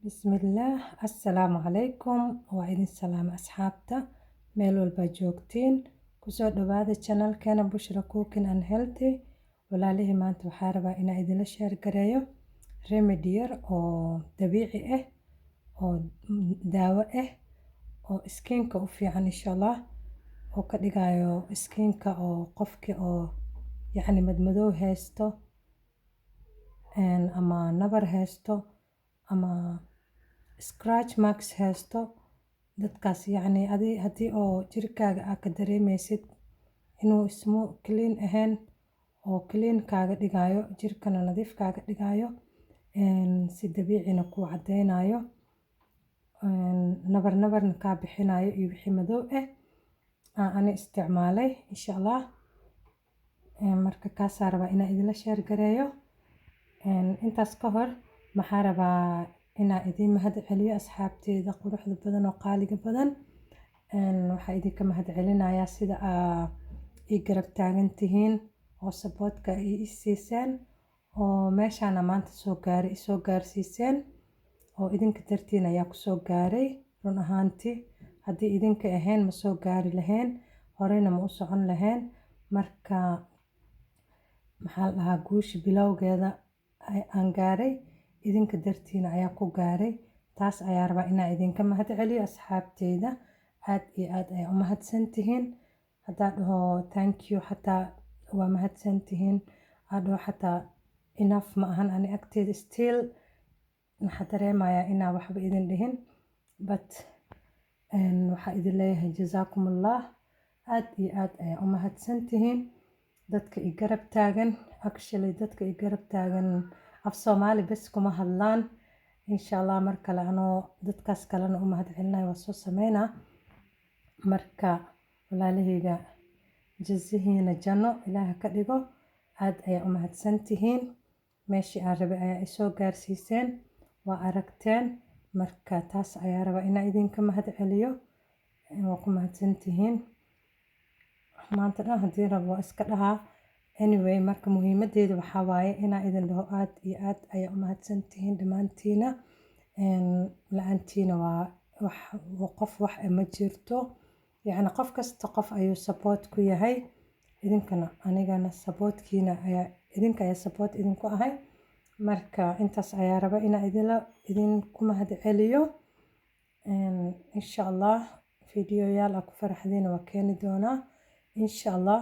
Bismillaah, assalaamu calaykum. Waa idin salaama asxaabta meel walba joogtiin. Kusoo dhawaada channelkeena Bushra Cooking and Healthy. Walaalihii maanta waxaa rabaa inaan idinla share gareeyo remedy yar oo dabiici ah oo daawo ah oo skinka u fiican insha Allah, oo ka dhigayo skinka oo qofkii oo yacni madmadow haysto ama nabar haysto ama scratch marks haysto dadkaas, yacni haddii oo jirkaaga aad ka dareemaysid inuu ismu clean ahayn oo clean kaaga dhigayo, jirkana nadiif kaaga dhigayo, si dabiicina kuu cadeynayo, nabarna kaa bixinayo iyo wixii madow ani isticmaalay insha Allah. Marka kaasaa rabaa inaan idinla share gareeyo. Intaas ka hor maxaa rabaa inaan idin mahad celiyo asxaabteeda quruxda badan oo qaaliga badan. Waxaa idinka mahad celinayaa sida ii garab taagan tihiin oo supportka ii siiseen oo meeshaan maanta soo gaarsiiseen oo idinka dartiin ayaa ku soo gaaray. Run ahaantii haddii idinka ahayn ma soo gaari lahayn, horeyna ma u socon lahayn. Marka maxaa la dhahaa, guusha bilowgeeda aan gaaray idinka dartiina ayaa ku gaaray. Taas ayaa rabaa inaan idinka mahad celiyo asxaabteeda. Aad iyo aad ayaa u mahadsan tihiin. Haddaa dhaho thank you xataa waa mahadsan tihiin. Hadho xataa enough ma ahan ani agteeda, still maxaa dareemayaa inaan waxba idin dhihin, but waxaa idin leeyahay jazaakumullah. aad iyo aad ayaa u mahadsan tihiin dadka i garab taagan. Actually dadka i garab taagan af Soomaali bes kuma hadlaan. Insha Allah mar kale anoo dadkaas kalena u mahad celinayo waa soo sameynaa. Marka walaalahayga jazihiina janno Ilaaha ka dhigo. Aad ayaa u mahadsan tihiin. Meeshii aan rabay ayaa isoo gaarsiiseen, waa aragteen. Marka taas ayaa rabaa inaan idinka mahad celiyo. Waa ku mahadsan tihiin. Maanta dhan haddii rabo waa iska dhahaa. Anyway, marka muhiimadeedu waxaa waaye inaan idin dhaho aad iyo aad ayaa u mahadsan tihiin dhammaantiina. La-aantiina waa qof wax ma jirto. Yacni qof kasta qof ayuu support ku yahay. Idinkana anigana supportkiina ayaa idinka ayaa support idinku ahay. Marka intaas ayaa rabaa inaan idinku mahad celiyo. Insha Allah videoyaal aan ku faraxdayna waa keeni doonaa insha Allah,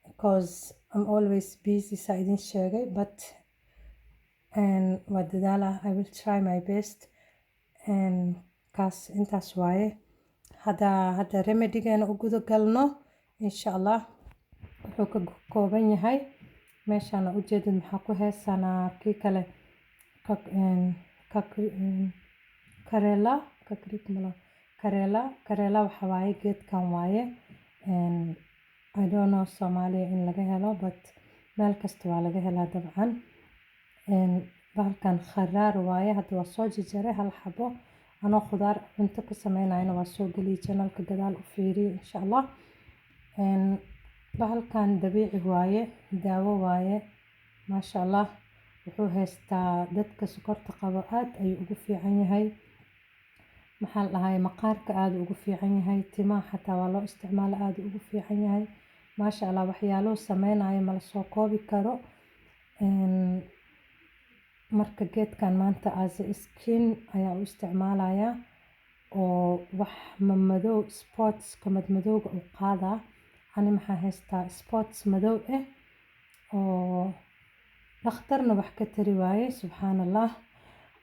because I'm always busy saa idin sheegay, but waa dadaalaa. I will try my best. Kaas intaas waaye. Hadda remedigeena u guda galno insha Allah. Wuxuu ka kooban yahay meeshaan u jeedid maxaa ku heesanaa kii kale kareela waxa waaye geedkan waaye. I don't know Soomaaliya in laga helo, but meel kasta waa laga helaa dabcan. Bahalkan kharaar waaye. Hadda waa soo jajaray hal xabo. Anoo khudaar cunto ka sameynayna waa soo geliyay channelka gadaal u fiiriyo insha Allah. Bahalkan dabiici waaye, daawo waaye. Maasha Allah. Wuxuu haystaa dadka sokorta qabo aad ayuu ugu fiican yahay. Maxaa la dhahaa, maqaarka aad ugu fiican yahay. Timaha xataa waa loo isticmaala aad ugu fiican yahay. Maasha Allah, waxyaaluhu sameynayo ma la soo koobi karo. Marka geedkan maanta as skin ayaa u isticmaalayaa oo wax madow spots ka madmadowga u qaadaa. Ani maxaa haystaa spots madow oo dhakhtarna wax ka tari waaye. Subxaanallah.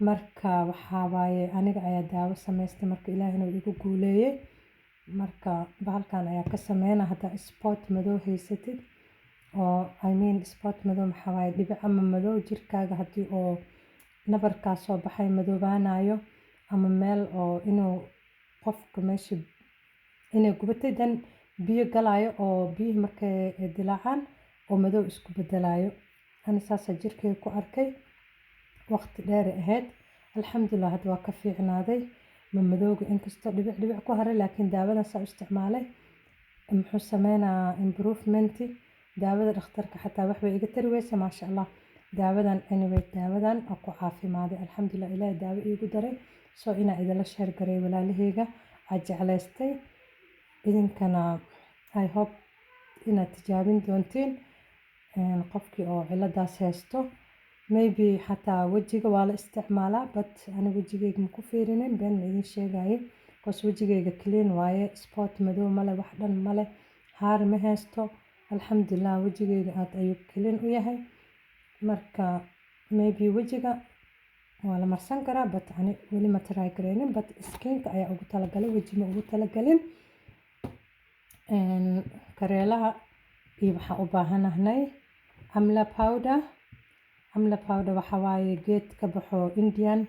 Marka waxaa waaye aniga ayaa daawo samaystay, marka Ilaahina wuu igu guuleeyay. Marka bahalkan ayaa ka sameynaa haddaa spot madow haysatid, oo I mean spot madow maxaa waaye dhibic ama madow jirkaaga haddii oo nabarkaa soo baxay madoobaanayo, ama meel oo inuu qofka meesha inay gubatay dan biyo galayo oo biyo markay dilaacaan oo madow isku bedelayo. Ani saasa jirkeyga ku arkay waqti dheer ahayd. Alxamdulillah hadda waa ka fiicnaaday. Madowga inkastoo dhibic ku haray, laakiin daawadan saa u isticmaalay muxuu sameynaa improvement. Daawada dhakhtarka xataa wax way iga tari weysa maasha Allah. daawadan anyway daawadan oo ku caafimaaday alxamdulillah ilaahay daawo iigu daray soo inaa idila share garay walaalahayga aad jeclaystay idinkana I hope inaad tijaabin doontiin qofkii oo ciladaas haysto maybe xataa wejiga waa la isticmaalaa but ani wejigayga ma ku fiirinin been ma idin sheegayay because wejigayga clean waaye spot madow male wax dhan male haar ma haysto alxamdulillah wejigayga aad ayuu clean u yahay marka maybe wejiga waa la marsan karaa but ani weli ma try gareynin but skinka ayaa ugu talagalay weji ma ugu talagalin kareelaha iyo waxaan u baahanahay amla powder waxa waaye geed ka baxo Indian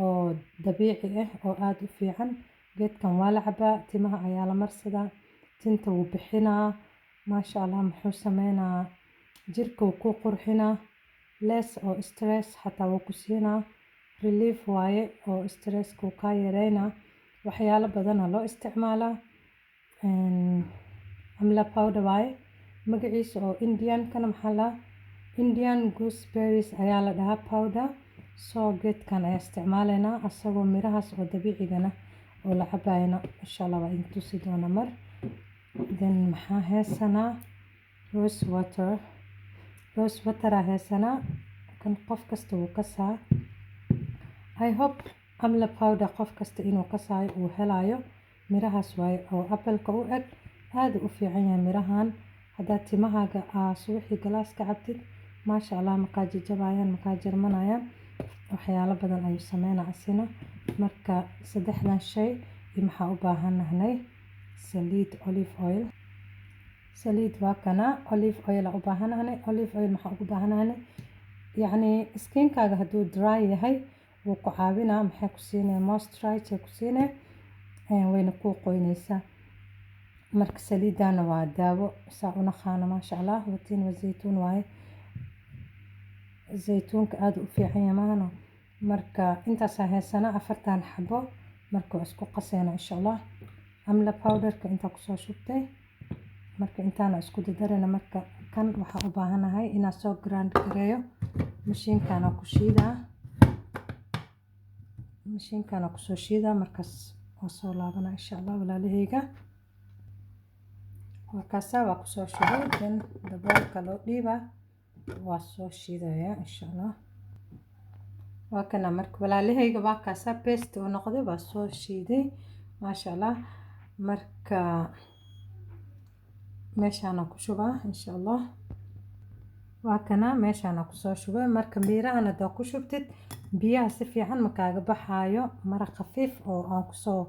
oo dabiici ah oo aad u fiican geedkan waa la cabaa timaha ayaa la marsadaa tinta wuu bixinaa maasha Allah muxuu sameynaa jirka wuu ku qurxinaa less oo stress xataa wuu ku siinaa relief waaye oo stresska wuu kaa yareynaa waxyaalo badanaa loo isticmaalaa amla powder waaye magaciisa oo Indian kana maxaa la Indian gooseberries ayaa la dhahaa powder soo geedkan ayaa isticmaalaynaa asagoo mirahaas oo dabiicigana oo la cabayna insha Allah waa idin tusi doona mar then maxaa haysanaa rose water haysanaa kan qof kasta wuu kasaa I hope amla powder qof kasta inuu kasaayo uu helayo mirahaas waaye oo apple-ka u eg aad u fiican yahay mirahan haddaad timahaaga subaxii galaas ka cabtid maasha Allah makaa jajabayaan makaa jarmanayaan waxyaalo badan ayuu sameynaa asina marka saddexdan shay iyo maxaa u baahanahay saliid olive oil waa kana olive oil u baahanahay olive oil maxaa ugu baahanahay yacni skinkaaga hadduu dry yahay wuu ku caawinaa maxay ku siinay moisturize ku siinay wayna ku qoynaysaa marka saliidana waa daawo saa u naqaana maasha Allah watiin wa zaytuun waaye zaytuunka aad u fiican yahay maahano marka intaas haysana 4 xabo marka isku qasayna insha Allah amla powderka inta ku soo shubtay marka intaana isku dardarayna marka kan waxa u baahanahay ina soo grind gareeyo mashiinkana ku soo shiida markaas oo soo laabana insha Allah walaalahayga markaasa waa ku soo shubay dan daboolka loo dhiiba waa soo shiidaya insha Allah waa kana marka walaalahayga waa kaasa paste oo noqday waa soo shiiday maasha Allah marka meeshana ku shubaa insha Allah waa kana meeshana ku soo shubay marka miirahana da ku shubtid biyaha si fiican ma kaaga baxaayo mara khafiif oo aan ku soo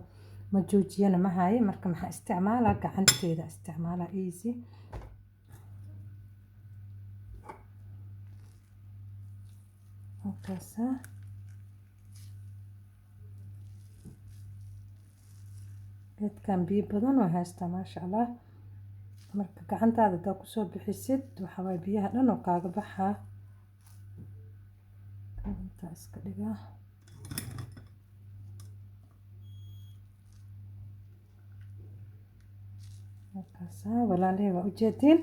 ma joojiyana ma haye marka maxaa isticmaalaa gacanteeda isticmaalaa easy markaasa geedkan biyo badan oo haystaa maasha Allah marka gacantaada daa ku soo bixisid waxa waaye biyaha dhan oo kaaga baxaa inta iska dhigaa markaasa walaalahey waa ujeedin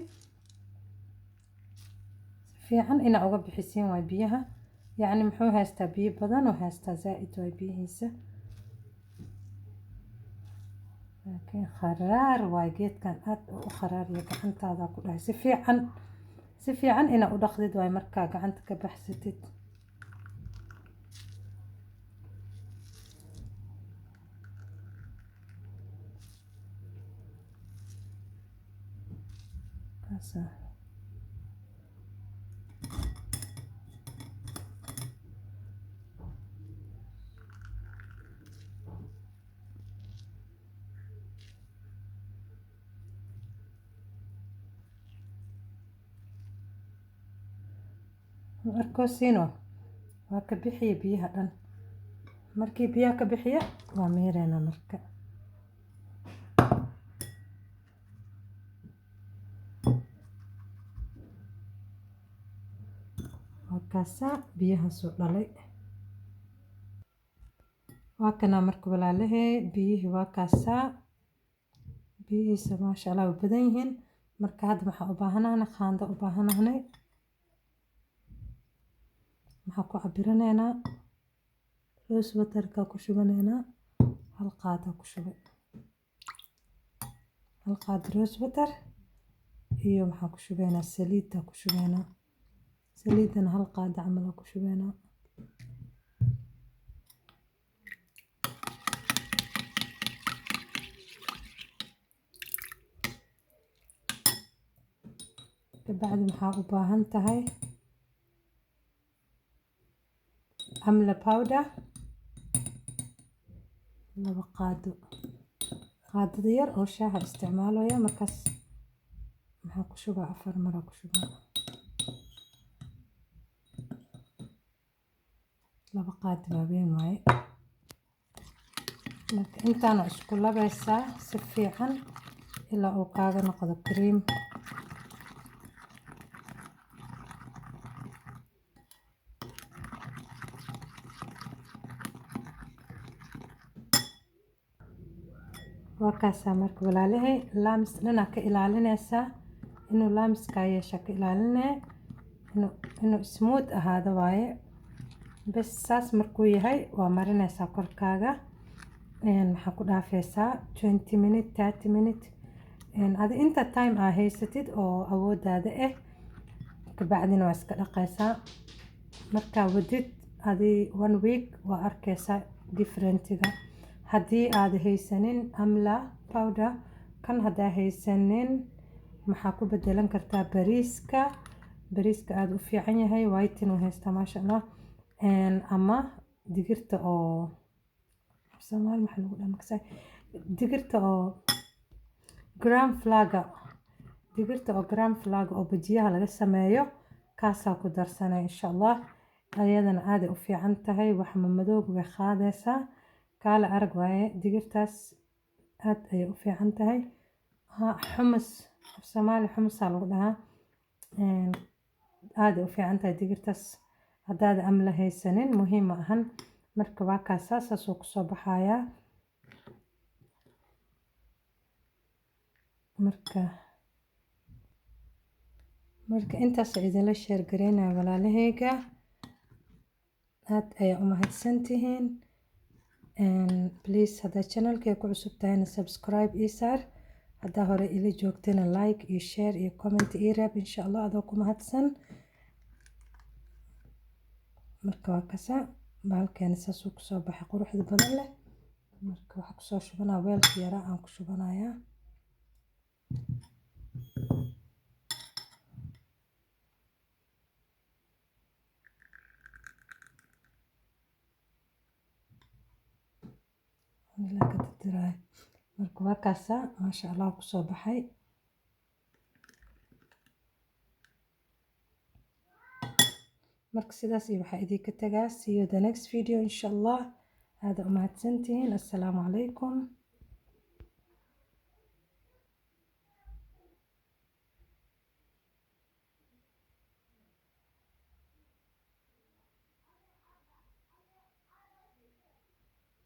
si fiican inaa uga bixisiin waay biyaha yacni muxuu haystaa biyo badan oo haystaa zaa'id waay biyihiisa laakiin kharaar waay geedkan aad u kharaariya gacantaada ku dhahay si fiican inaa u dhaqdid waay markaa gacanta ka baxsatid arkosiino waa ka bixiya biyaha dhan markii biyaha ka bixiya waa miirayna marka markaasa biyaha soo dhalay waa kana marka walaalahey biyihii waa kaasaa biyihiisa maasha Allah way badan yihiin marka hadda waxaan u baahanahay qaando u baahanahay maxaa ku cabiraneynaa rose waterka ku shubaneynaa hal qaada ku shubay hal qaad rose water iyo maxaa ku shubaynaa saliidda ku shubaynaa saliiddana hal qaada camal ku shubaynaa kabacdi maxaa u baahan tahay amla powder 2 qaado qaadada yar oo shaaha isticmaalaya markaas maxaa ku shubaa 4 mara ku shubaa 2 qaado waaweyn waaye marka intaana isku labaysaa si fiican ilaa uu kaaga noqdo cream وكاسا مرك ولاله لامس لنا كإلالينيسا إنه لامس كايشا كإلاليني إنه سموث هذا واي بس ساس مركوي هاي ومرنيسا كوركاغا إن حكو دافيسا 20 minute 30 minute إن هذا أنت تايم هيستيد أو أود هذا إيه كبعدين واسك دقيسا مركا وديت هذه 1 week وأركيسا different ذا haddii aad haysanin amla powder kan haddaa haysanin maxaa ku bedelan kartaa bariiska aad u fiican yahay white inuu haysta maasha Allah ama digirta oo Soomaali maxaa lagu dhamakasay digirta oo gram flaga oo bajiyaha laga sameeyo kaasaa ku darsanay insha Allah ayadana aad u fiican tahay wax madowga way qaadaysaa kala arag waaye digirtaas aad ay u fiican tahay xumus Soomaali xumusa lagu dhahaa aad u fiican tahay digirtaas haddaad amla haysanin muhiim ahan marka waa kaasaas oo ku soo baxaya marka intaas idin la share gareynaa walaalahayga aad ay u mahadsantihiin please هذا channel كي كل سبتين subscribe إيسار هذا هو اللي جوكتنا like share comment إيراب إن شاء الله هذاكم هاتسن مركوا كسا بالكان ساسوك صباح قروح البدلة مركوا حكسو شبنا ويل كيرا أنكو شبنا يا marka waa kaasa maasha Allah ku soo baxay marka sidaas waxa idin ka tagaa see you the next video insha Allah hada u mahadsantihiin assalaamu calaykum